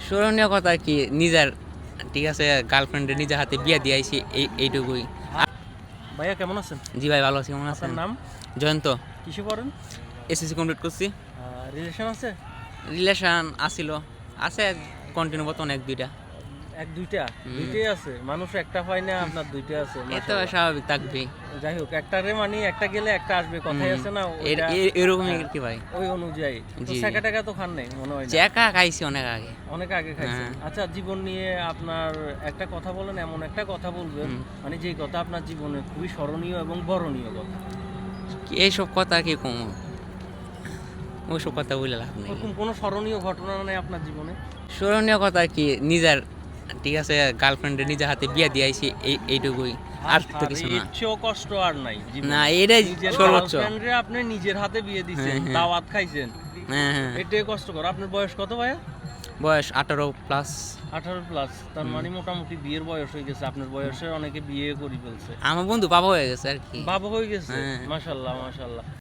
স্মরণীয় কথা কি নিজের ঠিক আছে গার্লফ্রেন্ডের নিজের হাতে বিয়ে দিয়ে আইছি এইটুকুই। ভাইয়া কেমন আছেন? জি ভাই ভালো আছি, কেমন আছেন? আপনার নাম? জয়ন্ত। কিসে পড়েন? এসএসসি কমপ্লিট করছি। রিলেশন আছে? রিলেশন আছে কন্টিনিউ বর্তমানে এক দুইটা। এক দুইটা? দুইটাই আছে? মানুষ একটা পায় না, আপনার দুইটা আছে, এ তো স্বাভাবিক থাকবেই। যাই হোক, একটারে মানে একটা গেলে একটা আসবে, কথাই আছে না? এরকমই কি ভাই, ওই অনুযায়ী তো জি। টাকা টাকা তো খান নাই মনে হয় না? চেকা খাইছি অনেক আগে। অনেক আগে খাইছেন। আচ্ছা, জীবন নিয়ে আপনার একটা কথা বলেন, এমন একটা কথা বলবেন মানে যেই কথা আপনার জীবনে খুবই স্মরণীয় এবং বরণীয় কথা। এইসব কথা কি কম, ওইসব কথা বলে লাভ নেই। ওরকম কোনো স্মরণীয় ঘটনা নেই আপনার জীবনে? স্মরণীয় কথা কি নিজের ঠিক আছে গার্লফ্রেন্ডের নিজের হাতে বিয়ে দিয়ে আইছি এইটুকুই, আর তো কিছু না। ইচ্ছেও কষ্ট আর নাই জীবনে। না এটাই নিজের সর্বোচ্চ। গার্লফ্রেন্ডরে আপনি নিজের হাতে বিয়ে দিছেন, হ্যাঁ, হ্যাঁ। দাওয়াত খাইছেন, হ্যাঁ হ্যাঁ, এটাই কষ্টকর। আপনার বয়স কত ভাইয়া? বয়স 18+। 18+। তার মানে মোটামুটি বিয়ের বয়স হয়ে গেছে। আপনার বয়সে অনেকে বিয়ে করে ফেলছে। আমার বন্ধু বাবা হয়ে গেছে আর কি। বাবা হয়ে গেছে? হ্যাঁ। মাশাআল্লাহ মাশাআল্লাহ।